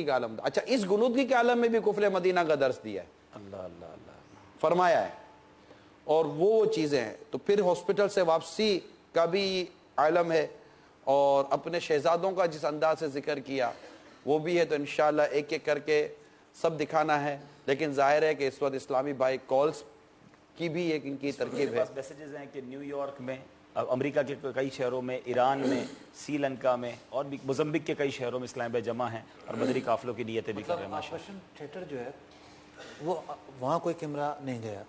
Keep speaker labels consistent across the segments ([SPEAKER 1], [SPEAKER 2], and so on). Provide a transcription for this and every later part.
[SPEAKER 1] کا عالم تھا. اچھا اس غنودگی کے عالم میں بھی کفر مدینہ کا درس دیا ہے,
[SPEAKER 2] اللہ اللہ اللہ
[SPEAKER 1] فرمایا ہے, اور وہ چیزیں ہیں. تو پھر ہاسپٹل سے واپسی کا بھی عالم ہے, اور اپنے شہزادوں کا جس انداز سے ذکر کیا وہ بھی ہے. تو انشاءاللہ ایک ایک کر کے سب دکھانا ہے, لیکن ظاہر ہے کہ اس وقت اسلامی بھائی کالز کی بھی ایک ان کی ترکیب ہے.
[SPEAKER 2] میسیجز ہیں کہ نیو یارک میں, امریکہ کے کئی شہروں میں, ایران میں, سری لنکا میں اور بھی موزمبک کے کئی شہروں میں اسلام بھائی جمع ہیں اور مدنی قافلوں کی نیتیں بھی کر رہے ہیں.
[SPEAKER 3] آپریشن تھیٹر جو ہے وہ وہاں کوئی کیمرہ نہیں گیا.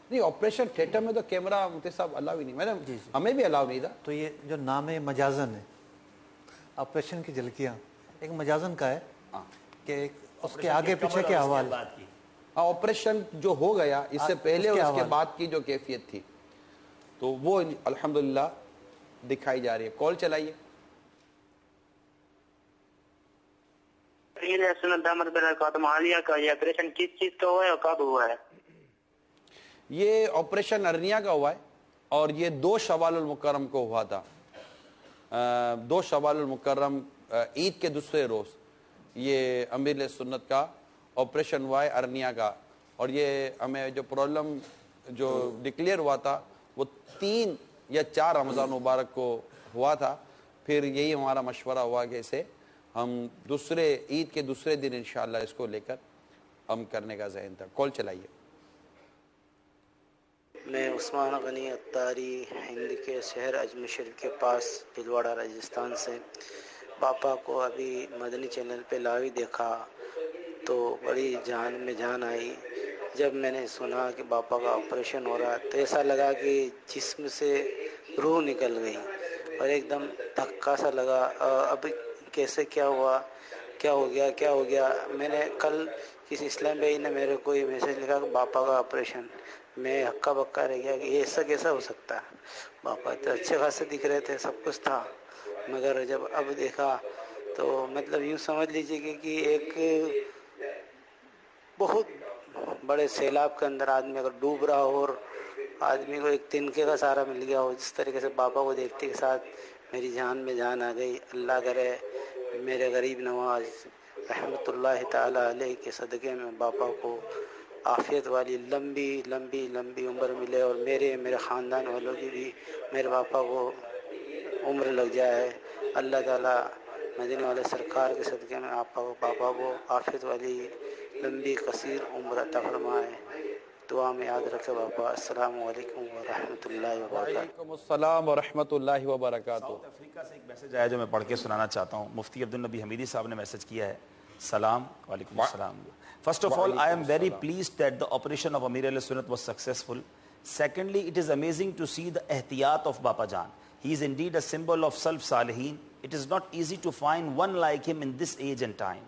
[SPEAKER 1] نہیں, آپریشن تھیٹر میں تو کیمرہ مفتی صاحب الاؤ ہی نہیں, میں نے ہمیں بھی الاؤ نہیں تھا.
[SPEAKER 3] تو یہ جو نام مجازن ہے, آپریشن کی جھلکیاں ایک مجازن کا ہے کہ اس کے آگے پیچھے کے حوالے.
[SPEAKER 1] آپریشن جو ہو گیا اس سے پہلے اور اس کے بعد کی جو کیفیت تھی تو وہ الحمدللہ دکھائی جا رہی ہے. کال چلائیے.
[SPEAKER 4] عالیہ کا یہ آپریشن کس چیز کا ہوا ہے اور کب ہوا ہے؟
[SPEAKER 1] یہ آپریشن ارنیا کا ہوا ہے اور یہ 2 شوال المکرم کو ہوا تھا. 2 شوال المکرم عید کے دوسرے روز یہ امیر سنت کا آپریشن ہوا ہے ارنیا کا. اور یہ ہمیں جو پرابلم جو ڈکلیئر ہوا تھا وہ 3 یا 4 رمضان مبارک کو ہوا تھا. پھر یہی ہمارا مشورہ ہوا کہ اسے ہم عید کے دوسرے دن انشاءاللہ اس کو لے کر ہم کرنے کا ذہن تھا. کال چلائیے.
[SPEAKER 5] میں عثمان غنی اتاری ہند کے شہر اجمیر شریف کے پاس بھلواڑہ راجستھان سے. پاپا کو ابھی مدنی چینل پہ لاوی دیکھا تو بڑی جان میں جان آئی. جب میں نے سنا کہ باپا کا آپریشن ہو رہا ہے تو ایسا لگا کہ جسم سے روح نکل گئی اور ایک دم دھکا سا لگا. اب کیسے کیا ہوا, کیا ہو گیا. میں نے کل کسی اسلام بھائی نے میرے کو یہ میسج لکھا کہ باپا کا آپریشن. میں ہکا بکا رہ گیا کہ یہ ایسا کیسا ہو سکتا ہے. باپا تو اچھے خاصے دکھ رہے تھے, سب کچھ تھا, مگر جب اب دیکھا تو مطلب یوں سمجھ لیجیے کہ ایک بہت بڑے سیلاب کے اندر آدمی اگر ڈوب رہا ہو اور آدمی کو ایک تنکے کا سہارا مل گیا ہو, جس طریقے سے پاپا کو دیکھتے کے ساتھ میری جان میں جان آ گئی. اللہ کرے میرے غریب نواز رحمۃ اللہ تعالی علیہ کے صدقے میں باپا کو عافیت والی لمبی لمبی لمبی عمر ملے اور میرے خاندان والوں کی بھی میرے باپا کو عمر لگ جائے. اللہ تعالی مدینے والے سرکار کے صدقے میں پاپا کو عافیت والی لمبی قصیر عمر عطا فرمائے. دعا میں یاد رکھے باپا. السلام علیکم ورحمۃ اللہ وبرکاتہ.
[SPEAKER 1] وعلیکم السلام ورحمۃ اللہ وبرکاتہ.
[SPEAKER 2] ساؤتھ افریقہ سے ایک میسج آیا جو میں پڑھ کے سنانا چاہتا ہوں. مفتی عبدالنبی حمیدی صاحب نے میسج کیا ہے. سلام. وعلیکم السلام. First of all, I am very pleased that the operation of Amir Ahl Sunnat was successful. Secondly, it is amazing to see the ihtiyat of Bapa Jan. He is indeed a symbol of Salaf Salihin. It is not easy to find one like him in this age and time.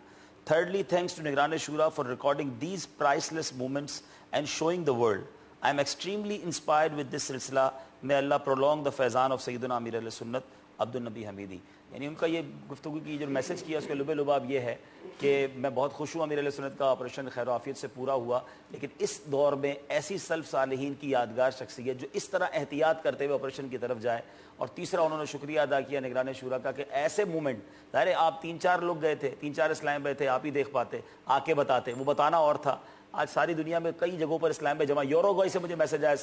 [SPEAKER 2] Thirdly, thanks to Nigran Shura for recording these priceless moments and showing the world. I am extremely inspired with this silsila. May Allah prolong the faizan of Sayyidina Amir Ahl Sunnat, Abdul Nabi حمیدی. یعنی ان کا یہ گفتگو کی جو message کیا اس کے لب لباب یہ ہے کہ میں بہت خوش ہوں امیر علیہ سنت کا آپریشن خیر و عافیت سے پورا ہوا, لیکن اس دور میں ایسی سلف صالحین کی یادگار شخصیت جو اس طرح احتیاط کرتے ہوئے آپریشن کی طرف جائے. اور تیسرا انہوں نے شکریہ ادا کیا نگران شورا کا کہ ایسے مومنٹ, ظاہر آپ 3-4 لوگ گئے تھے, 3-4 اسلام بھائی تھے, آپ ہی دیکھ پاتے, آ کے بتاتے, وہ بتانا اور تھا. آج ساری دنیا میں کئی جگہوں پر اسلام بھائی جمع, یوروگوئے سے مجھے میسج آیا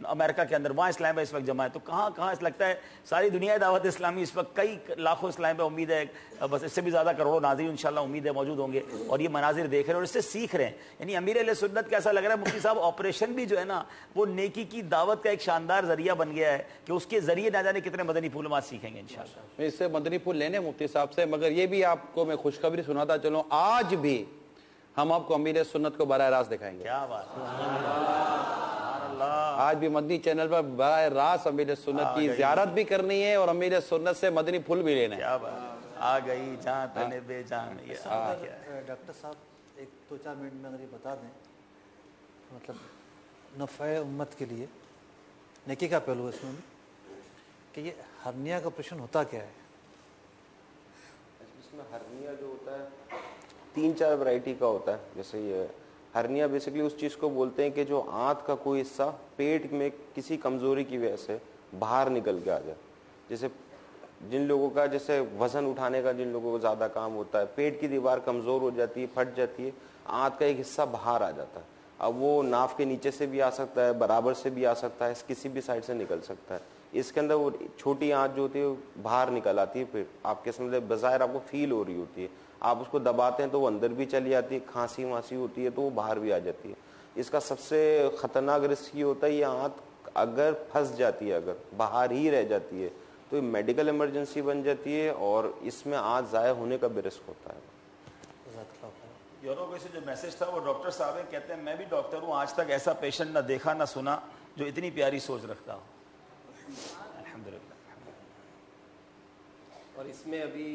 [SPEAKER 2] امریکہ کے اندر, وہاں اسلام بھائی اس وقت جمع ہے. تو کہاں اس لگتا ہے ساری دنیا دعوت اسلامی اس وقت کئی لاکھوں اسلام بھائی, امید ہے بس اس سے بھی زیادہ کروڑوں ناظرین انشاءاللہ امید ہے موجود ہوں گے اور یہ مناظر دیکھ رہے ہیں اور اس سے سیکھ رہے ہیں. یعنی امیر علیہ سنت کیسا لگ رہا ہے مفتی صاحب, آپریشن بھی جو ہے نا وہ نیکی کی دعوت کا ایک شاندار ذریعہ بن گیا ہے کہ اس کے ذریعے نہ جانے کتنے مدنی پھول ہم آج سیکھیں گے انشاءاللہ.
[SPEAKER 1] میں اس سے مدنی پھول لینے مفتی صاحب سے, مگر یہ بھی آپ کو میں خوشخبری سناتا چلوں, آج بھی ہم آپ کو امیر سنت کو براہ راست دکھائیں گے.
[SPEAKER 2] کیا بات ہے,
[SPEAKER 1] آج بھی مدنی چینل پر براہ راست امیر سنت کی زیارت بھی کرنی ہے اور امیر سنت سے مدنی پھول بھی لینا ہے.
[SPEAKER 2] کیا بات, آ گئی جہاں تنے بے جان.
[SPEAKER 3] ڈاکٹر صاحب 1-2-4 منٹ میں اگر یہ بتا دیں مطلب نفع امت کے لیے نیکی کا پہلو اس میں کہ یہ ہرنیا کا آپریشن ہوتا کیا ہے؟
[SPEAKER 6] اس میں ہرنیا جو ہوتا ہے 3-4 ورائٹی کا ہوتا ہے. جیسے یہ ہرنیا بیسکلی اس چیز کو بولتے ہیں کہ جو آنت کا کوئی حصہ پیٹ میں کسی کمزوری کی وجہ سے باہر نکل کے آ جائے. جیسے जिन लोगों का जैसे वजन उठाने का जिन लोगों को ज़्यादा काम होता है, पेट की दीवार कमज़ोर हो जाती है, फट जाती है, आंत का एक हिस्सा बाहर आ जाता है। अब वो नाफ के नीचे से भी आ सकता है, बराबर से भी आ सकता है, किसी भी साइड से निकल सकता है। इसके अंदर वो छोटी आंत जो होती है वो बाहर निकल आती है, फिर आपके समझ बज़ाहिर आपको फील हो रही होती है, आप उसको दबाते हैं तो वो अंदर भी चली जाती है, खांसी वांसी होती है तो वो बाहर भी आ जाती है। इसका सबसे ख़तरनाक रिस्क ये होता है, ये आंत अगर फंस जाती है, अगर बाहर ही रह जाती है तो ये मेडिकल इमरजेंसी बन जाती है और इसमें आंत ज़ाया होने का भी रिस्क होता है।
[SPEAKER 2] यूरोप से जो मैसेज था वो डॉक्टर साहब है, कहते हैं मैं भी डॉक्टर हूँ, आज तक ऐसा पेशेंट ना देखा ना सुना जो इतनी प्यारी सोच रखता हो। अल्हम्दुलिल्लाह।
[SPEAKER 7] और इसमें अभी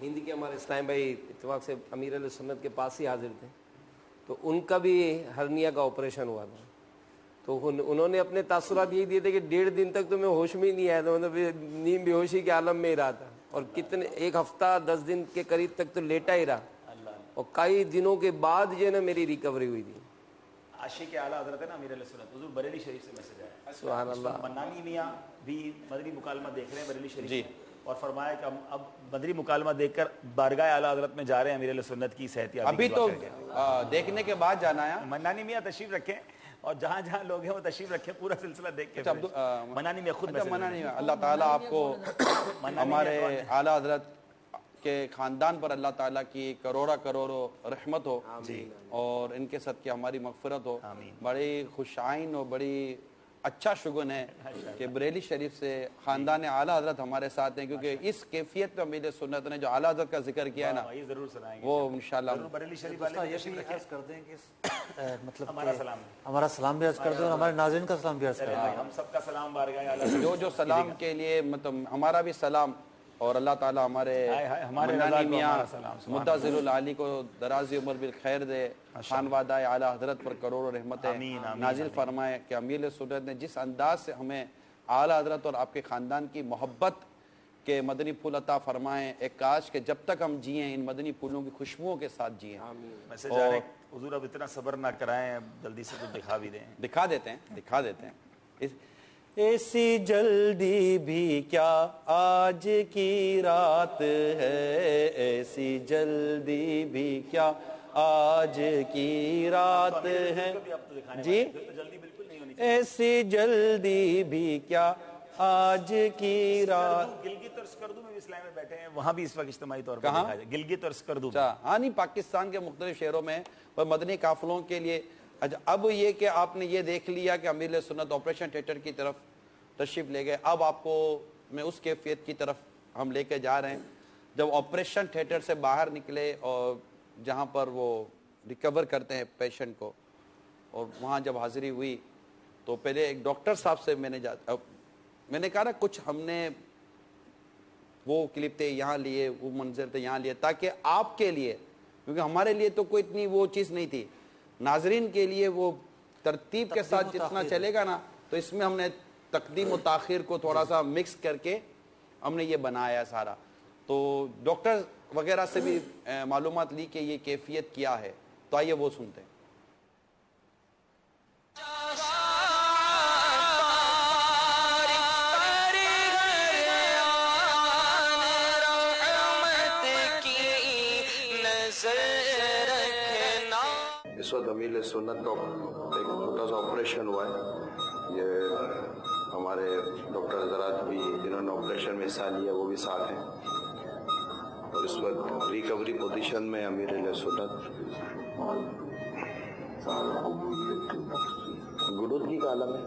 [SPEAKER 7] हिंद के हमारे इस्लाम भाई इत्तेफाक से अमीर अहले सुन्नत के पास ही हाजिर थे, तो उनका भी हर्निया का ऑपरेशन हुआ था। तो उन्होंने अपने तासुरात यही दिए थे कि 1.5 दिन तक तो मैं होश में ही नहीं आया था, मतलब नींद बेहोशी के आलम में ही रहा था, और कितने 1 हफ्ता 10 दिन के करीब तक तो लेटा ही रहा, और कई दिनों के बाद जो है ना मेरी रिकवरी हुई थी।
[SPEAKER 2] आशिक आला हज़रत है ना अमीर अहले सुन्नत, हुज़ूर बरेली शरीफ से मैसेज आया,
[SPEAKER 7] सुभान अल्लाह।
[SPEAKER 2] मन्नानी मियाँ भी मदनी मुकालमा देख रहे हैं बरेली शरीफ जी, और फरमाया कि हम अब मदनी मुकालमा देखकर बारगाह आला हज़रत में जा रहे हैं अमीर अहले सुन्नत की सेहतियाबी।
[SPEAKER 1] अभी तो देखने के बाद जाना है।
[SPEAKER 2] मन्नानी मियाँ तशरीफ रखें और जहाँ जहाँ लोग हैं वो तशरीफ रखें, पूरा सिलसिला देख के। मन्नानी मियाँ खुद
[SPEAKER 1] मन्नानी मियाँ, अल्लाह ताला आपको हमारे आला हज़रत के ख़ानदान पर अल्लाह ताला की करोड़ों रहमत हो और इनके सदके हमारी मग़फ़िरत हो। बड़ी खुशाइन और बड़ी अच्छा शुगन है कि बरेली शरीफ से ख़ानदान आला हज़रत हमारे साथ हैं, क्योंकि इस कैफियत में अमीर सुन्नत ने जो आला हज़रत का जिक्र किया है ना,
[SPEAKER 2] जरूर सुनाएंगे
[SPEAKER 1] वो इंशाअल्लाह
[SPEAKER 2] बरेली शरीफ वाले
[SPEAKER 3] कर दें कि मतलब
[SPEAKER 2] हमारा सलाम,
[SPEAKER 3] हमारा सलाम भी अर्ज कर दें और हमारे नाज़रीन का सलाम भी अर्ज कर दें।
[SPEAKER 2] हम सबका सलाम बारगाह आला
[SPEAKER 1] जो सलाम के लिए मतलब हमारा भी सलाम, और अल्लाह ताला हमारे मन्नानी मियाँ मुद्दाज़िरुल आली को दराज़ी उम्र बिल खैर दे, खानवादा आला हज़रत पर करोड़ों रहमतें नाजिल फरमाए कि अमीर सुन्नत ने जिस अंदाज से हमें आला हज़रत और आपके ख़ानदान की मोहब्बत के मदनी फूल अता फरमाएं, एक काश के जब तक हम जिएं इन मदनी फूलों की खुशबुओं के साथ जिएं।
[SPEAKER 2] मैसेज आ रहे हुजूर अब इतना सब्र ना कराएं, जल्दी से कुछ दिखा भी दें।
[SPEAKER 1] दिखा देते हैं। ऐसी जल्दी भी क्या आज की रात है, ऐसी जल्दी भी क्या आज की रात है जी, ऐसी जल्दी भी क्या आज की रात।
[SPEAKER 2] गिलगित और स्कर्दू में भी इस्लाम में बैठे हैं, वहाँ भी इस वक्त इज्तिमाई तौर पर देखा जाए, गिलगित और स्कर्दू।
[SPEAKER 1] हाँ नहीं, पाकिस्तान के मुख्तलिफ शहरों में मदनी काफिलों के लिए। अच्छा, अब ये कि आपने ये देख लिया कि अमीर सुन्नत ऑपरेशन थिएटर की तरफ तशरीफ ले गए, अब आपको मैं उस कैफियत की तरफ हम लेके जा रहे हैं जब ऑपरेशन थिएटर से बाहर निकले और जहाँ पर वो रिकवर करते हैं पेशेंट को, और वहाँ जब हाजिरी हुई तो पहले एक डॉक्टर साहब से मैंने कहा ना कुछ हमने वो क्लिप थे यहाँ लिए, वो मंजर थे यहाँ लिए, ताकि आपके लिए, क्योंकि हमारे लिए तो कोई इतनी वो चीज़ नहीं थी, नाजरीन के लिए वो तरतीब के साथ जितना चलेगा ना, तो इसमें हमने तकदीम और ताखिर को थोड़ा सा मिक्स करके हमने ये बनाया सारा। तो डॉक्टर वगैरह से भी मालूमात ली कि ये कैफियत क्या है, तो आइए वो सुनते हैं।
[SPEAKER 8] इस वक्त अमीर सुन्नत का एक छोटा सा ऑपरेशन हुआ है। ये हमारे डॉक्टर हज़रात भी जिन्होंने ऑपरेशन में हिस्सा लिया वो भी साथ हैं, और इस वक्त रिकवरी पोजीशन में अमीर सुन्नत गुरूद की कालम है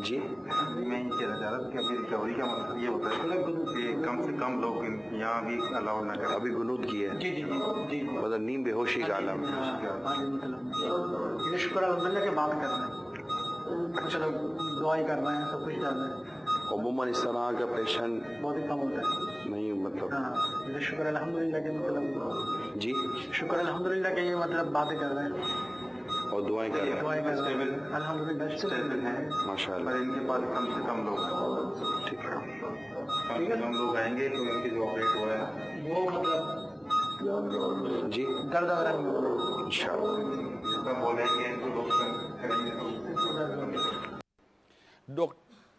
[SPEAKER 8] जी।
[SPEAKER 9] मैं ये कहना चाह रहा था कि अभी रिकवरी का मतलब ये होता है कि कम से कम लोग यहाँ भी अलाउ ना करें।
[SPEAKER 8] अभी गुनूद की है जी, मतलब नींद बेहोशी का आलम है।
[SPEAKER 10] ये शुक्र अल्लाह के बात कर रहे हैं, चलो दुआई कर रहे हैं, सब कुछ कर रहे हैं।
[SPEAKER 8] अमूमन इस तरह का पेशेंट
[SPEAKER 10] बहुत ही कम होता है
[SPEAKER 8] नहीं, मतलब
[SPEAKER 10] हाँ, शुक्र अल्हम्दुलिल्लाह के मतलब
[SPEAKER 8] जी,
[SPEAKER 10] शुक्र अल्हम्दुलिल्लाह के ये मतलब बातें कर रहे हैं
[SPEAKER 8] और दुआएं कर रहे हैं
[SPEAKER 10] अल्हम्दुलिल्लाह
[SPEAKER 8] माशाअल्लाह।
[SPEAKER 9] इनके पास कम से कम लोग,
[SPEAKER 8] ठीक है,
[SPEAKER 9] कम से कम लोग आएंगे तो इनके जो ऑपरेट हुआ है
[SPEAKER 10] वो मतलब
[SPEAKER 8] जी
[SPEAKER 10] दर्द वगैरह
[SPEAKER 9] इंशाअल्लाह बोल रहे हैं कि इनको लोग करेंगे।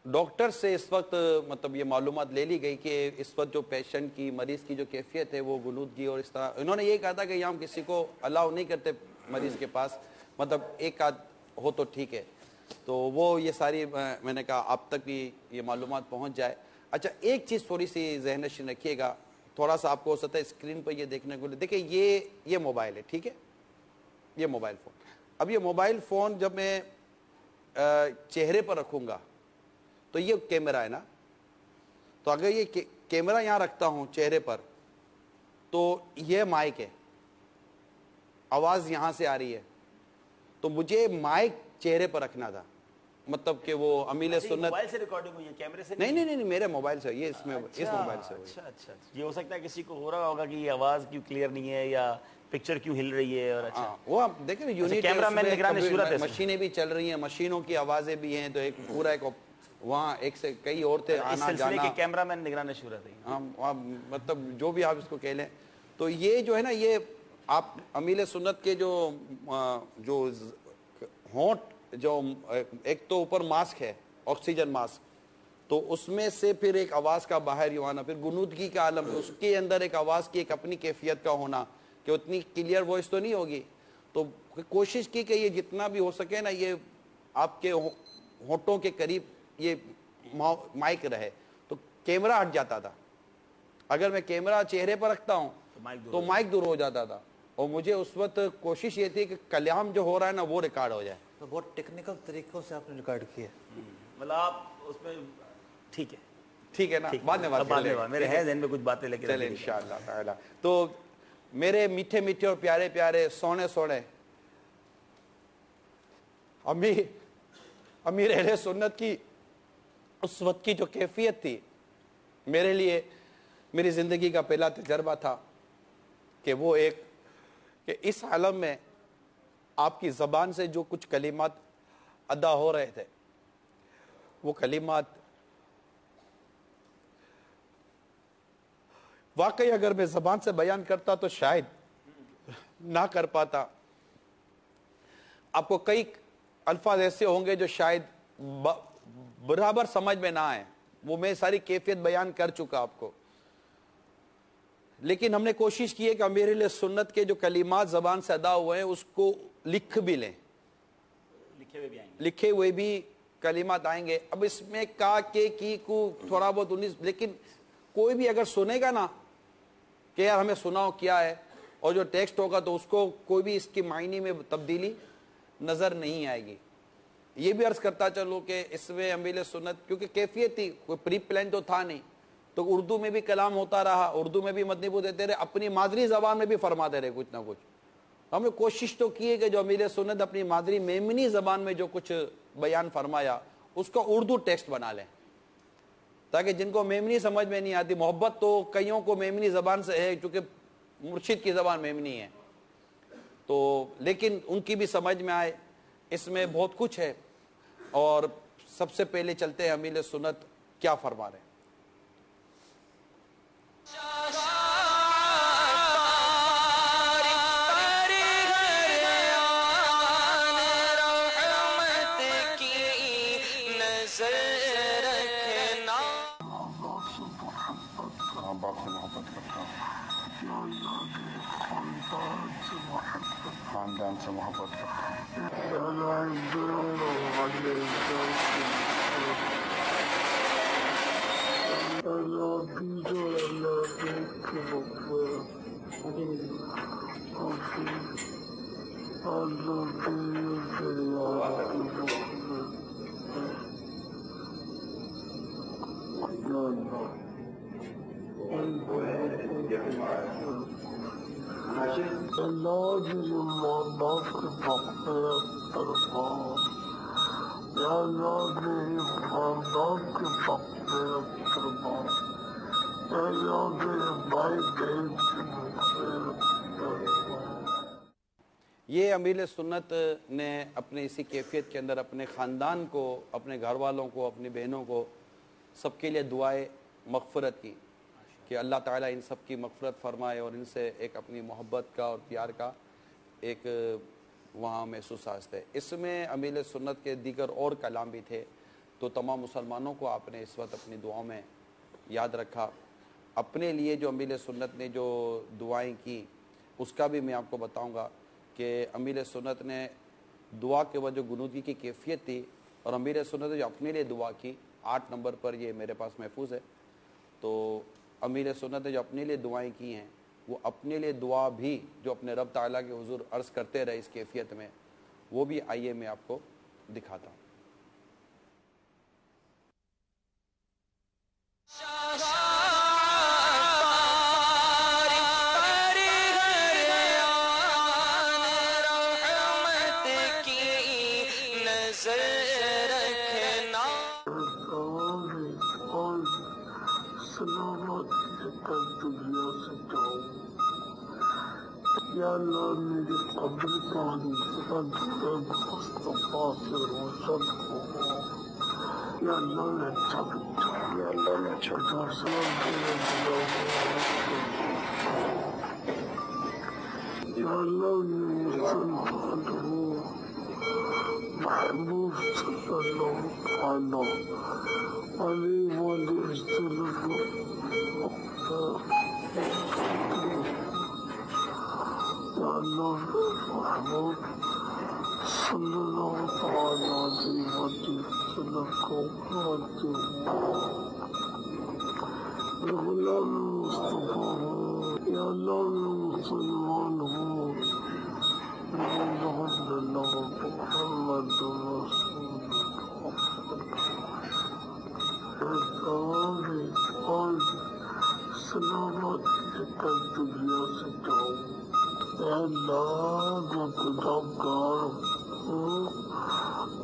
[SPEAKER 1] डॉक्टर से इस वक्त मतलब ये मालूमात ले ली गई कि इस वक्त जो पेशेंट की मरीज की जो कैफियत है वो गुनूदगी और इस तरह, इन्होंने ये कहा था कि यहाँ हम किसी को अलाउ नहीं करते मरीज के पास, मतलब एक आध हो तो ठीक है। तो वो ये सारी मैंने कहा आप तक भी ये मालूमात पहुँच जाए। अच्छा, एक चीज़ थोड़ी सी ज़हन नशीन रखिएगा, थोड़ा सा आपको हो सकता है स्क्रीन पर ये देखने को, देखिए ये मोबाइल है, ठीक है, ये मोबाइल फ़ोन। अब ये मोबाइल फ़ोन जब मैं चेहरे पर रखूँगा तो ये कैमरा है ना, तो अगर ये कैमरा यहाँ रखता हूँ चेहरे पर तो ये माइक है, आवाज़ यहाँ से आ रही है, तो मुझे माइक चेहरे पर रखना था, मतलब कि वो अमील सुन्नत।
[SPEAKER 2] मोबाइल से रिकॉर्डिंग हुई है, कैमरे से
[SPEAKER 1] नहीं, मेरे मोबाइल से, ये इसमें इस मोबाइल से हुई।
[SPEAKER 2] अच्छा, ये हो सकता है किसी को हो रहा होगा कि ये आवाज़ क्यों क्लियर नहीं है या पिक्चर क्यों हिल रही है। और अच्छा,
[SPEAKER 1] वो आप देखें यूनिट
[SPEAKER 2] कैमरामैन निगरानी सूरत है,
[SPEAKER 1] मशीनें भी चल रही हैं, मशीनों की आवाज़ें भी हैं, तो एक पूरा एक वहाँ एक से कई औरतें आना जाना,
[SPEAKER 2] कैमरामैन निगरानी सूरत है।
[SPEAKER 1] हाँ, मतलब जो भी आप इसको कह लें। तो ये जो है ना, ये आप अमील सुन्नत के जो होंठ, जो एक तो ऊपर मास्क है, ऑक्सीजन मास्क, तो उसमें से फिर एक आवाज़ का बाहर ही आना, फिर गुनूदगी का आलम, उसके अंदर एक आवाज़ की एक अपनी कैफियत का होना कि उतनी क्लियर वॉइस तो नहीं होगी। तो कोशिश की कि ये जितना भी हो सके ना, ये आपके होंठों के करीब ये माइक रहे, तो कैमरा हट जाता था। अगर मैं कैमरा चेहरे पर रखता हूँ तो माइक दूर हो जाता था, और मुझे उस वक्त कोशिश ये थी कि कलाम जो हो रहा है ना वो रिकॉर्ड हो जाए।
[SPEAKER 3] तो बहुत टेक्निकल तरीकों से आपने रिकॉर्ड किया,
[SPEAKER 2] मतलब आप उसमें
[SPEAKER 1] ठीक है ना, बाद में बात
[SPEAKER 2] मेरे है ज़हन में कुछ बातें लेके
[SPEAKER 1] चले इंशाअल्लाह ताला। तो मेरे मीठे मीठे और प्यारे प्यारे सोने सोने अमीर अहले सुन्नत की उस वक्त की जो कैफियत थी, मेरे लिए मेरी ज़िंदगी का पहला तजर्बा था कि वो एक कि इस आलम में आपकी ज़बान से जो कुछ कलिमात अदा हो रहे थे, वो कलिमात वाकई अगर मैं ज़बान से बयान करता तो शायद ना कर पाता। आपको कई अल्फाज ऐसे होंगे जो शायद बराबर समझ में ना आए, वो मैं सारी कैफियत बयान कर चुका आपको, लेकिन हमने कोशिश की है कि अमीर अहले सुन्नत के जो कलिमात ज़बान से अदा हुए हैं उसको लिख भी लें, लिखे हुए भी कलिमात आएंगे। अब इसमें का के की को थोड़ा बहुत 19, लेकिन कोई भी अगर सुनेगा ना कि यार हमें सुनाओ क्या है, और जो टेक्स्ट होगा तो उसको कोई भी इसकी मायने में तब्दीली नज़र नहीं आएगी। ये भी अर्ज करता चलो कि इसमें अमीर सुन्नत क्योंकि कैफियत थी, कोई प्री प्लान तो था नहीं, तो उर्दू में भी कलाम होता रहा, उर्दू में भी मदनीबू देते रहे, अपनी मादरी ज़बान में भी फरमाते रहे कुछ ना कुछ। हमने कोशिश तो की है कि जो अमीर सुन्नत अपनी मादरी मेमनी ज़बान में जो कुछ बयान फरमाया उसका उर्दू टेक्स्ट बना लें, ताकि जिनको मेमनी समझ में नहीं आती, मोहब्बत तो कईयों को मेमनी ज़बान से है क्योंकि मुर्शिद की ज़बान मेमनी है, तो लेकिन उनकी भी समझ में आए। इसमें बहुत कुछ है, और सबसे पहले चलते हैं अमीर सुन्नत क्या फरमा रहे हैं।
[SPEAKER 8] बाप से मोहब्बत करता हूँ, खानदान से मोहब्बत करता
[SPEAKER 1] ये अमीर सुन्नत ने अपने इसी कैफियत के अंदर अपने ख़ानदान को, अपने घर वालों को, अपनी बहनों को, सबके लिए दुआए मग़फ़िरत की कि अल्लाह ताला इन सब की मग़फ़िरत फ़रमाए और इनसे एक अपनी मोहब्बत का और प्यार का एक वहाँ महसूस आस्ते। इसमें अमीर सुन्नत के दीगर और कलाम भी थे, تو तमाम मुसलमानों को आपने इस वक्त अपनी दुआओं में याद रखा। अपने लिए जो अमीर सुन्नत ने जो दुआएं की उसका भी मैं आपको बताऊंगा कि अमीर सुन्नत ने दुआ के वजह गुनूदगी की कैफियत थी, और अमीर सुन्नत ने जो अपने लिए दुआ की 8 नंबर पर ये मेरे पास महफूज है। तो अमीर सुन्नत ने जो अपने लिए दुआएं की हैं वो अपने लिए दुआ भी जो अपने रब ताला के हुजूर अर्ज़ करते रहे इस कैफियत में, वो भी आइए मैं आपको दिखाता हूँ।
[SPEAKER 11] या अल्लाह मेरी कब्र पानी मुस्तफा से रोशन हो, या अल्लाह ने अच्छा या अल्लाह ने अच्छा या अल्लाह ने मुसलमान हो महबूब सल्लल्लाहु अलैहि वसल्लम Allah Muhammad sallallahu alaihi wasallam ko Ghulam Mustafa ya Allah Musalman ho Muhammad Rasulullah salamat dekat dunia sejauh Allah berkedakar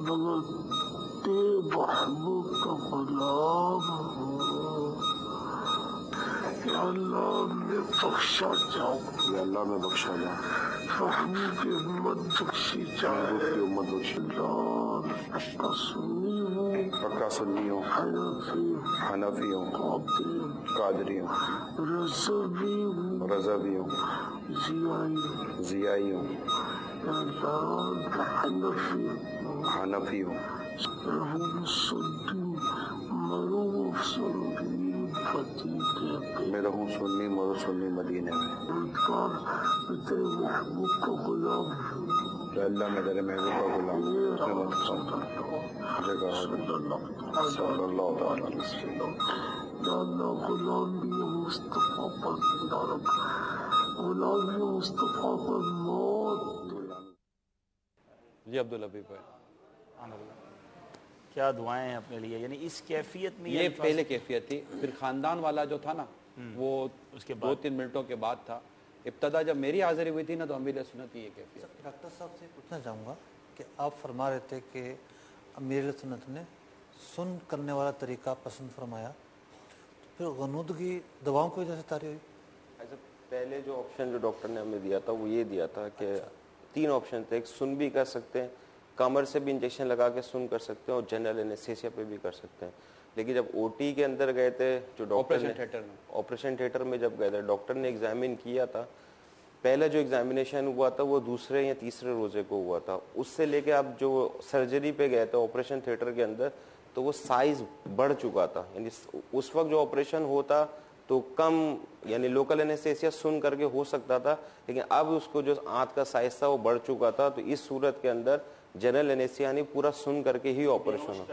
[SPEAKER 11] Berarti mahbub kegulam Ya Allah berbaksha jauh Ya Allah berbaksha jauh Mahbub ki ummat bakshi jauh Mahbub ki ummat bakshi Allah Pakka sunni ho Hanafi ho Qadri ho Razavi ho ज़ियाई हूँ हनफी हूँ मैं रहूँ सुन्नी मरो सुन्नी मदीने में अल्लाह मैं तेरे महबूब का गुलाम गुलाम भी मुस्तफा पर
[SPEAKER 1] जी अब्दुल हबीब भाई
[SPEAKER 2] क्या दुआएं हैं अपने लिए, यानी इस कैफियत में
[SPEAKER 1] ये पहले कैफियत थी, फिर खानदान वाला जो था ना वो उसके 2-3 मिनटों के बाद था। इब्तदा जब मेरी हाजिरी हुई थी ना तो अमीर सुन्नत की ये कैफियत।
[SPEAKER 3] डॉक्टर साहब से पूछना चाहूँगा कि आप फरमा रहे थे कि अमीर सुन्नत ने सुन करने वाला तरीका पसंद फरमाया, तो फिर गनूदगी दवाओं की वजह से तारी हुई?
[SPEAKER 6] पहले जो ऑप्शन जो डॉक्टर ने हमें दिया था वो ये दिया था कि 3 ऑप्शन थे, एक सुन भी कर सकते हैं, कमर से भी इंजेक्शन लगा के सुन कर सकते हैं, और जनरल एनेस्थीसिया पे भी कर सकते हैं। लेकिन जब ओटी के अंदर गए थे, जो डॉक्टर ने ऑपरेशन थिएटर में जब गए थे, डॉक्टर ने एग्जामिन किया था, पहले जो एग्जामिनेशन हुआ था वो दूसरे या तीसरे रोजे को हुआ था। उससे लेके आप जो सर्जरी पे गए थे ऑपरेशन थिएटर के अंदर, तो वो साइज बढ़ चुका था, यानी उस वक्त जो ऑपरेशन होता तो कम यानी लोकल एनेस्थीसिया सुन करके हो सकता था, लेकिन अब उसको जो आंत का साइज था वो बढ़ चुका था। तो इस सूरत के अंदर जनरल एनेस्थीसिया यानी पूरा सुन करके ही ऑपरेशन हो।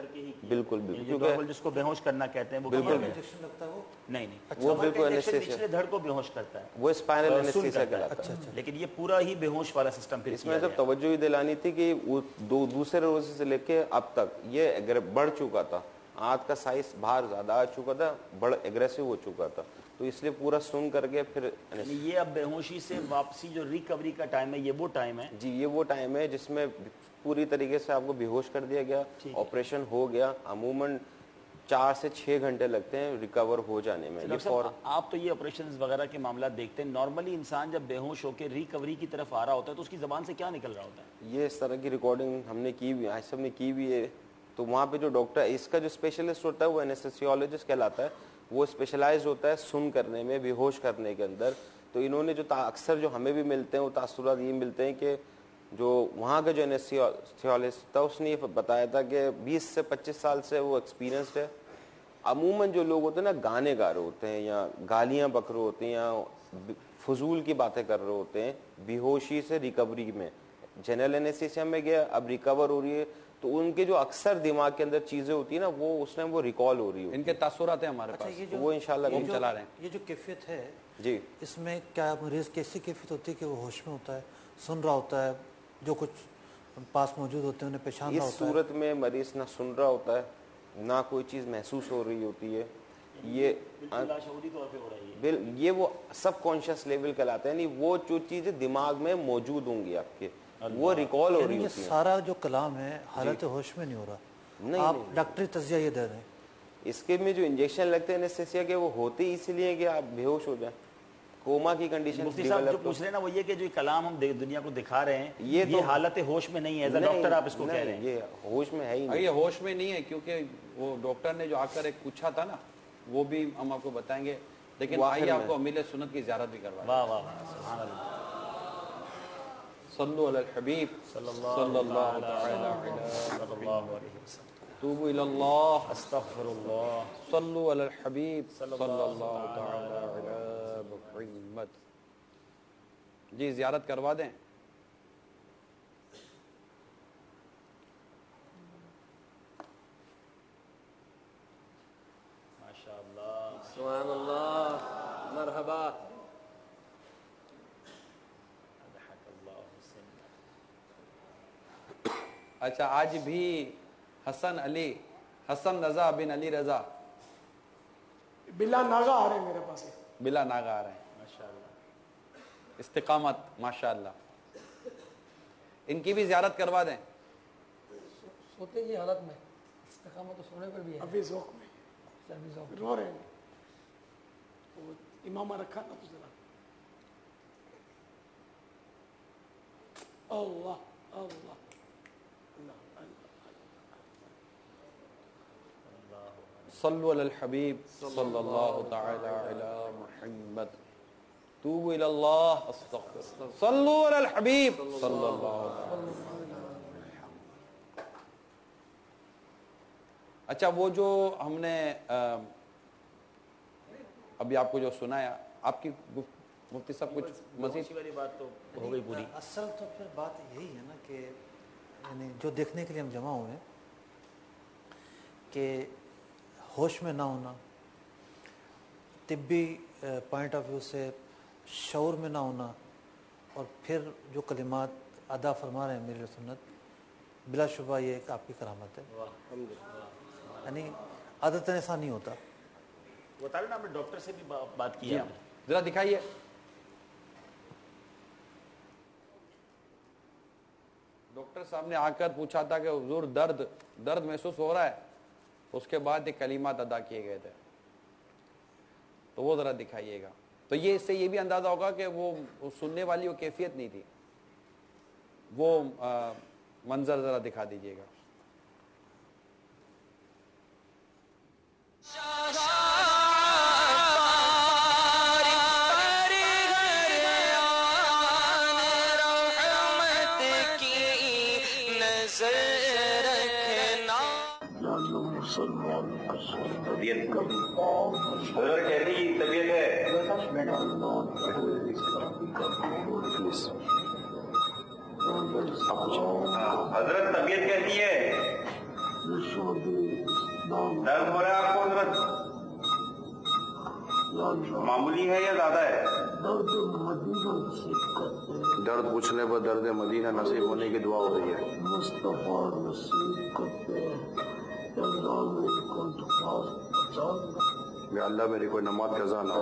[SPEAKER 6] बिल्कुल बिल्कुल, क्योंकि
[SPEAKER 2] जिसको बेहोश करना कहते हैं वो
[SPEAKER 6] बिल्कुल
[SPEAKER 3] इंजेक्शन लगता है वो
[SPEAKER 2] नहीं
[SPEAKER 6] वो बिल्कुल एनेस्थीसिया
[SPEAKER 2] पिछले धड़ को बेहोश करता है,
[SPEAKER 6] वो स्पाइनल एनेस्थीसिया कहलाता है।
[SPEAKER 2] लेकिन ये पूरा ही बेहोश वाला सिस्टम फिर
[SPEAKER 6] इसमें जब तवज्जो ही दिलानी थी कि वो दूसरे रोजे से लेके अब तक ये बढ़ चुका था, आंत का साइज बाहर ज्यादा आ चुका था, बड़ एग्रेसिव हो चुका था, तो इसलिए पूरा सुन करके फिर
[SPEAKER 2] ये अब बेहोशी से वापसी जो रिकवरी का टाइम है, ये वो टाइम है
[SPEAKER 6] जी, ये वो टाइम है जिसमें पूरी तरीके से आपको बेहोश कर दिया गया, ऑपरेशन हो गया। अमूमन 4 से 6 घंटे लगते हैं रिकवर हो जाने में।
[SPEAKER 2] आप तो ये ऑपरेशन वगैरह के मामला देखते हैं, नॉर्मली इंसान जब बेहोश होकर रिकवरी की तरफ आ रहा होता है तो उसकी जबान से क्या निकल रहा होता है?
[SPEAKER 6] ये इस तरह की रिकॉर्डिंग हमने की भी, आज सब ने की भी है। तो वहाँ पे जो डॉक्टर, इसका जो स्पेशलिस्ट होता है वो एनेस्थेसियोलॉजिस्ट कहलाता है, वो स्पेशलाइज होता है सुन करने में, बेहोश करने के अंदर। तो इन्होंने जो अक्सर जो हमें भी मिलते हैं वो तासुरात ये मिलते हैं कि جو وہاں کا جو انیستھیسیولوجسٹ تھا اس نے یہ بتایا تھا کہ 20 سے 25 سال سے وہ ایکسپیرینسڈ ہے. عموماً جو لوگ ہوتے ہیں نا گانے گا رہے ہوتے ہیں یا گالیاں بک رہے ہوتے ہیں یا فضول کی باتیں کر رہے ہوتے ہیں, بے ہوشی سے ریکوری میں جنرل انیستھیسیا میں گیا, اب ریکور ہو رہی ہے, تو ان کے جو اکثر دماغ کے اندر چیزیں ہوتی ہیں نا وہ اس ٹائم وہ ریکال ہو رہی ہوتی ہیں.
[SPEAKER 1] ان کے تاثرات ہیں ہمارے پاس, وہ انشاءاللہ ہم چلا رہے ہیں.
[SPEAKER 3] یہ جو کیفیت ہے
[SPEAKER 6] جی,
[SPEAKER 3] اس میں کیا مریض کی ایسی کیفیت ہوتی ہے کہ وہ ہوش میں ہوتا ہے, سن رہا ہوتا ہے, جو کچھ پاس موجود ہوتے ہیں انہیں پہچان رہا
[SPEAKER 6] اس
[SPEAKER 3] ہوتا ہے؟
[SPEAKER 6] صورت میں مریض نہ سن رہا ہوتا ہے نہ کوئی چیز محسوس ہو رہی ہوتی ہے, یہ یہ وہ سب کانشیس لیول کہلاتا ہے, یعنی وہ جو چیزیں دماغ میں موجود ہوں گی آپ کے وہ ریکال ہو رہی
[SPEAKER 3] یہ
[SPEAKER 6] ہوتی ہیں.
[SPEAKER 3] سارا جو کلام ہے حالت ہوش میں نہیں ہو رہا, آپ ڈاکٹری تجزیہ یہ دے رہے ہیں.
[SPEAKER 6] اس کے میں جو انجیکشن لگتے ہیں انیستھیسیا کے وہ ہوتے ہی اس لیے کہ آپ بے ہوش ہو جائیں, کوما کی کنڈیشن.
[SPEAKER 2] مفتی صاحب جو پوچھ رہے ہیں نا وہ یہ کہ جو کلام ہم دنیا کو دکھا رہے ہیں
[SPEAKER 6] یہ
[SPEAKER 2] حالت ہوش میں نہیں ہے, ایز اے ڈاکٹر آپ اس کو کہہ رہے ہیں
[SPEAKER 6] یہ ہوش میں ہے ہی نہیں.
[SPEAKER 1] یہ ہوش میں نہیں ہے کیونکہ وہ ڈاکٹر نے جو آ کر ایک پوچھا تھا نا وہ بھی ہم آپ کو بتائیں گے, لیکن آئیے آپ کو امیل سنت کی زیارت بھی کروا.
[SPEAKER 2] واہ واہ واہ, سبحان اللہ.
[SPEAKER 1] صلو علی الحبیب صلی اللہ علیہ وسلم. توبوا الی اللہ,
[SPEAKER 2] استغفر اللہ.
[SPEAKER 1] صلو علی الحبیب صلی اللہ تعالی علی محمد. جی زیارت کروا دیں.
[SPEAKER 2] ماشاءاللہ,
[SPEAKER 7] سبحان اللہ, مرحبا.
[SPEAKER 1] اچھا, آج بھی حسن رضا بن علی رضا
[SPEAKER 10] بلا ناغا آ رہے ہیں میرے پاس,
[SPEAKER 1] بلا ناغا آ رہے ہیں. ماشاءاللہ, استقامت ماشاءاللہ. ان کی بھی زیارت کروا دیں.
[SPEAKER 10] سوتے کی حالت میں استقامت تو سونے پر بھی ہے, ابھی ذوق میں رو رہے ہیں. امامہ رکھا نا تو ذرا, اللہ اللہ
[SPEAKER 1] صلو علی الحبیب صلی اللہ تعالی علی محمد. توبوا الی اللہ, استغفر. صلو علی الحبیب صلی اللہ تعالی. اچھا, وہ جو ہم نے ابھی آپ کو جو سنایا, آپ کی مفتی صاحب کچھ مزید
[SPEAKER 2] والی بات تو ہو گئی پوری.
[SPEAKER 3] اصل تو پھر بات یہی ہے نا کہ یعنی جو دیکھنے کے لیے ہم جمع ہوئے ہیں کہ ہوش میں نہ ہونا, طبی پوائنٹ آف ویو سے شعور میں نہ ہونا, اور پھر جو کلمات ادا فرما رہے ہیں میرے سنت, بلا شبہ یہ ایک آپ کی کرامت ہے. یعنی عادتاً ایسا نہیں ہوتا.
[SPEAKER 2] بتا رہے نا, آپ نے ڈاکٹر سے بھی بات کی ہے,
[SPEAKER 1] ذرا دکھائیے. ڈاکٹر صاحب نے آ کر پوچھا تھا کہ حضور درد محسوس ہو رہا ہے, اس کے بعد یہ کلمات ادا کیے گئے تھے, تو وہ ذرا دکھائیے گا. تو یہ اس سے یہ بھی اندازہ ہوگا کہ وہ سننے والی وہ کیفیت نہیں تھی. وہ منظر ذرا دکھا دیجیے گا.
[SPEAKER 8] حضرت کیسی طبیعت ہے؟ حضرت طبیعت کیسی ہے؟ درد ہو رہا ہے آپ کو حضرت؟ معمولی ہے یا زیادہ ہے؟ درد پوچھنے پر درد مدینہ نصیب ہونے کی دعا ہو رہی ہے. یا اللہ میری کوئی نماز قضا نہ ہو,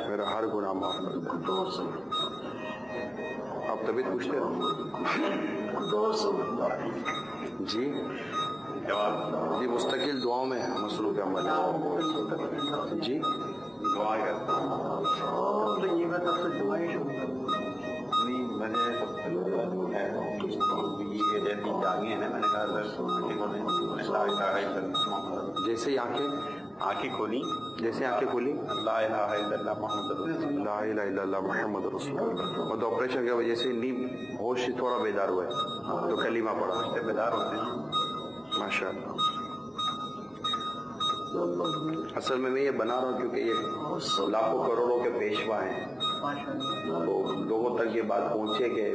[SPEAKER 8] میرا ہر گناہ معاف کر دے. آپ طبیعت پوچھتے ہو جی؟ جی مستقل دعاؤں میں مصروف عمل ہے جی. دعائیں کرتا ہوں تو یہ میں سب سے دعائیں شروع کروں. میں نے یہ جیسی جاگیں ہیں, میں نے کہا جیسے ہی आंखें खोली, जैसे आंखें खोली ला इलाहा इल्लल्लाह मुहम्मद रसूलुल्लाह, और ऑपरेशन की वजह से नींद होश से थोड़ा बेदार हुआ है तो कलीमा पढ़ा, बेदार होते हैं माशाअल्लाह। असल में मैं ये बना रहा हूँ क्योंकि ये लाखों करोड़ों के पेशवा हैं, तो लोगों तक ये बात पहुँचे कि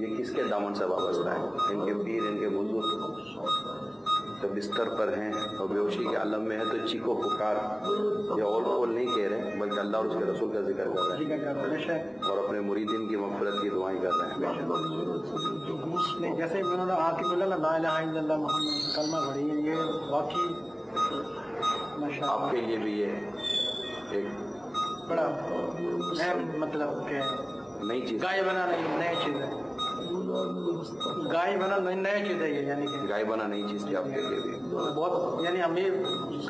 [SPEAKER 8] ये किसके दामन से वाबस्ता है, इनके पीर, इनके बुजुर्ग तो बिस्तर पर हैं और बेहोशी के आलम में है, तो चीखो पुकार, ये ऑल ऑल नहीं कह रहे बल्कि अल्लाह और उसके रसूल का जिक्र कर रहे हैं और अपने मुरीदीन की मग़फ़िरत की दुआएं कर रहे हैं।
[SPEAKER 10] जैसे उन्होंने आके बोला ना ला इलाहा इल्लल्लाह मुहम्मद कलमा पढ़ी है, ये वाकई
[SPEAKER 8] आपके लिए भी ये एक
[SPEAKER 10] बड़ा मतलब कि
[SPEAKER 8] नई चीज,
[SPEAKER 10] गाय बनाना नई चीज है, गाय बना नया चीज है ये, यानी कि
[SPEAKER 8] गाय बना नई चीज थी आपके लिए भी
[SPEAKER 10] बहुत, यानी हमें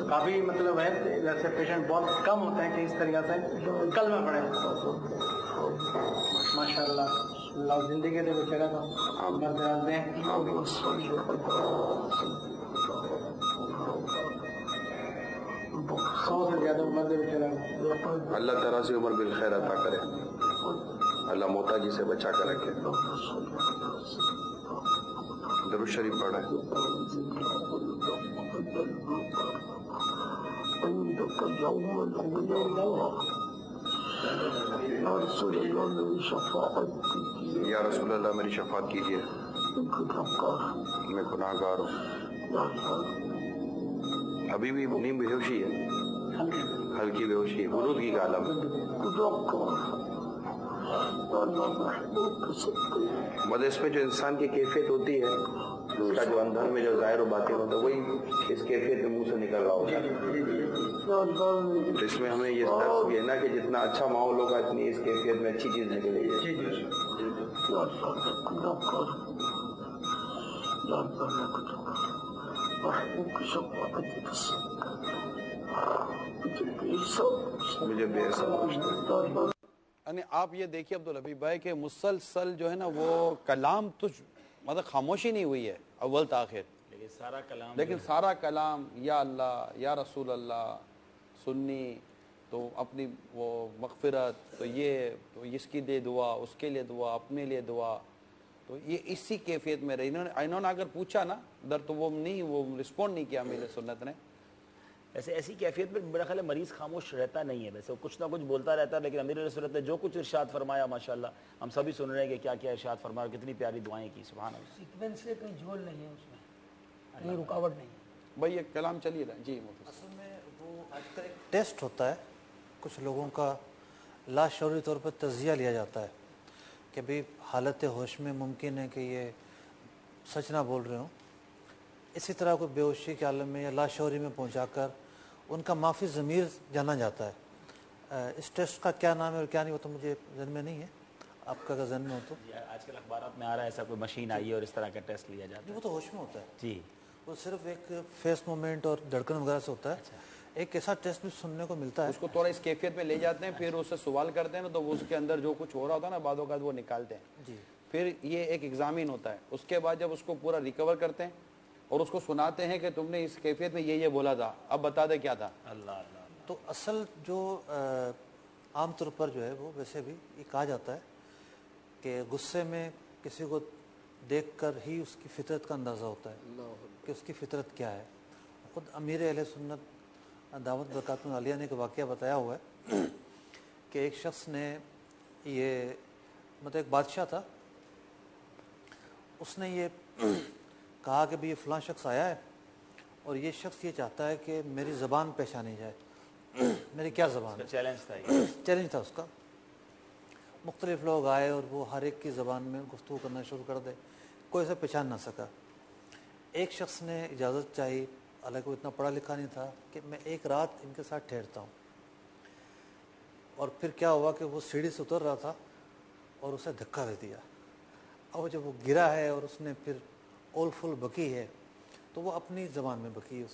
[SPEAKER 10] काफी मतलब है वैसे पेशेंट बहुत कम होते हैं कि इस तरीके से कलमा पड़े। माशाल्लाह अल्लाह जिंदगी दे बेचारा को बरकरार दें। 100 से ज्यादा उम्र दे बेचारा को
[SPEAKER 8] अल्लाह तरह से उम्र बिल खैर अता करे, अल्लाह मोहताजी से बचा कर रखे। दरूद शरीफ पढ़ा है। या रसूल अल्लाह मेरी शफाअत कीजिए, मैं गुनाहगार हूँ। अभी भी नींद बेहोशी है, हल्की बेहोशी है, वुरूद की आलम। मतलब इसमें जो इंसान की कैफियत होती है, उसका जो अंदर में जो जाहिर और बातिन होता है, वही इस कैफियत में मुंह से निकल रहा होता है। तो इसमें हमें ये दर्स भी है ना कि जितना अच्छा माहौल होगा इतनी इस कैफियत में अच्छी चीज निकलेगी। मुझे बेहद
[SPEAKER 1] यानी आप ये देखिए अब्दुल हबीब भाई के मुसलसल जो है ना वो कलाम तो मतलब खामोशी नहीं हुई है अव्वल ताखिर, लेकिन सारा कलाम या अल्लाह या रसूल अल्लाह सुन्नी, तो अपनी वो मग़फ़िरत, तो ये तो इसकी दे दुआ, उसके लिए दुआ, अपने लिए दुआ, तो ये इसी कैफियत में रही। इन्होंने अगर पूछा ना दर तो वो रिस्पॉन्ड नहीं किया मेरे सुन्नत ने।
[SPEAKER 2] ऐसे ऐसी कैफियत में मेरा ख्याल है मरीज़ खामोश रहता नहीं है, वैसे वो कुछ ना कुछ बोलता रहता है, लेकिन अमीर सुन्नत ने जो कुछ इरशाद फरमाया माशाल्लाह हम सभी सुन रहे हैं कि क्या क्या इरशाद फरमाया, कितनी प्यारी दुआएं की, सुभान अल्लाह।
[SPEAKER 12] सीक्वेंस से कहीं झोल नहीं है उसमें, कहीं रुकावट नहीं है
[SPEAKER 1] भाई ये कलाम चलिए रहा जी।
[SPEAKER 3] असल में वो आजकल एक टेस्ट होता है, कुछ लोगों का लाशऊरी तौर पर तज़िया लिया जाता है कि भाई हालत होश में मुमकिन है कि ये सच ना बोल रहे हों। इसी तरह को बेहोशी के आलम में या लाशऊरी में पहुंचाकर उनका माफ़ी ज़मीर जाना जाता है। इस टेस्ट का क्या नाम है और क्या नहीं वो तो मुझे जहन में नहीं है, आपका अगर जहन में हो तो।
[SPEAKER 2] आजकल अखबार में आ रहा है ऐसा कोई मशीन आई है और इस तरह का टेस्ट लिया जाता है।
[SPEAKER 3] वो तो होश में होता है
[SPEAKER 2] जी,
[SPEAKER 3] वो सिर्फ एक फेस मूवमेंट और धड़कन वगैरह से होता है। एक ऐसा टेस्ट भी सुनने को मिलता है,
[SPEAKER 1] उसको थोड़ा इस कैफियत में ले जाते हैं, फिर उससे सवाल करते हैं ना, तो वो उसके अंदर जो कुछ हो रहा होता है ना बादों का वो निकालते हैं
[SPEAKER 3] जी।
[SPEAKER 1] फिर ये एक एग्जामिन होता है, उसके बाद जब उसको पूरा रिकवर करते हैं और उसको सुनाते हैं कि तुमने इस कैफियत में ये बोला था, अब बता दे क्या था।
[SPEAKER 2] अल्लाह।
[SPEAKER 3] तो असल जो आमतौर पर जो है वो वैसे भी ये कहा जाता है कि गुस्से में किसी को देखकर ही उसकी फितरत का अंदाज़ा होता है कि उसकी फितरत क्या है। ख़ुद अमीर अहले सुन्नत दावत बरकातुहु आलिया ने एक वाक़या बताया हुआ है कि एक शख्स ने ये मतलब एक बादशाह था, उसने ये कहा कि भाई ये फ़लाँ शख्स आया है और ये शख्स ये चाहता है कि मेरी ज़बान पहचानी जाए। मेरी क्या ज़बान है? चैलेंज था उसका। मुख्तलिफ लोग आए और वो हर एक की ज़बान में गुफ्तगू करना शुरू कर दे, कोई इसे पहचान ना सका। एक शख्स ने इजाज़त चाहिए, हालांकि वो इतना पढ़ा लिखा नहीं था, कि मैं एक रात इनके साथ ठहरता हूँ। और फिर क्या हुआ कि वो सीढ़ी से उतर रहा था और उसे धक्का दे दिया, और जब वो गिरा है और उसने फिर ओल फुल बकी है तो वो अपनी ज़बान में बकी है,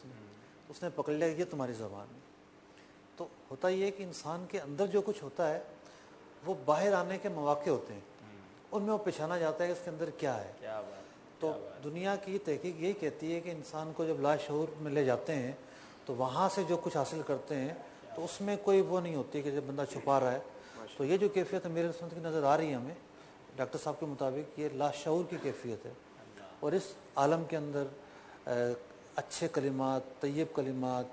[SPEAKER 3] उसने पकड़ लिया ये तुम्हारी ज़बान में। तो होता ये है कि इंसान के अंदर जो कुछ होता है वो बाहर आने के मौके होते हैं, उनमें वो पहचाना जाता है कि इसके अंदर क्या है। तो दुनिया की तहकीक यही कहती है कि इंसान को जब लाशऊर में ले जाते हैं تو وہاں سے جو کچھ حاصل کرتے ہیں تو اس میں کوئی وہ نہیں ہوتی کہ جب بندہ چھپا رہا ہے. تو یہ جو کیفیت امیر اہل سنت کی نظر آ رہی ہے ہمیں ڈاکٹر صاحب کے مطابق یہ لاشعور کی کیفیت ہے. اور اس عالم کے اندر اچھے کلمات، طیب کلمات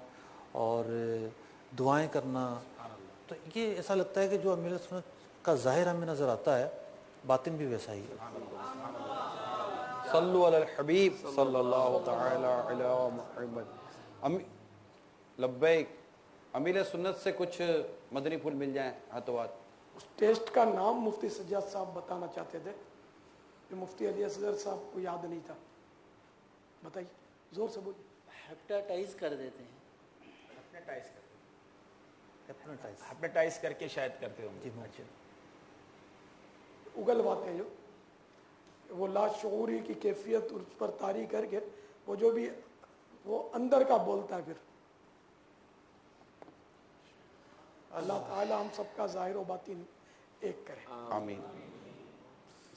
[SPEAKER 3] اور دعائیں کرنا، تو یہ ایسا لگتا ہے کہ جو امیر سنت کا ظاہر ہمیں نظر آتا ہے باطن بھی ویسا ہی ہے.
[SPEAKER 1] صلو علی الحبیب صلی اللہ تعالی علی محمد. لبیک. امیر سنت سے کچھ مدنی پھول مل جائیں ہاتھوں ہاتھ.
[SPEAKER 12] اس ٹیسٹ کا نام مفتی سجاد صاحب بتانا چاہتے تھے جو مفتی علی اصغر صاحب کو یاد نہیں تھا. بتائیے زور سے بولیے.
[SPEAKER 13] ہیپٹائٹائز کر دیتے ہیں.
[SPEAKER 2] ہیپٹائز کر کے شاید کرتے ہوں.
[SPEAKER 3] جی
[SPEAKER 12] اگلواتے ہیں جو وہ لاشعوری کی کیفیت اس پر طاری کر کے وہ جو بھی وہ اندر کا بولتا ہے. پھر اللہ تعالی ہم سب کا ظاہر و باطن ایک کرے.
[SPEAKER 1] آمین.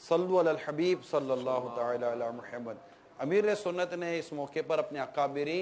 [SPEAKER 1] صلو علی الحبیب صلی اللہ تعالی علی محمد. امیر سنت نے اس موقع پر اپنے اکابرین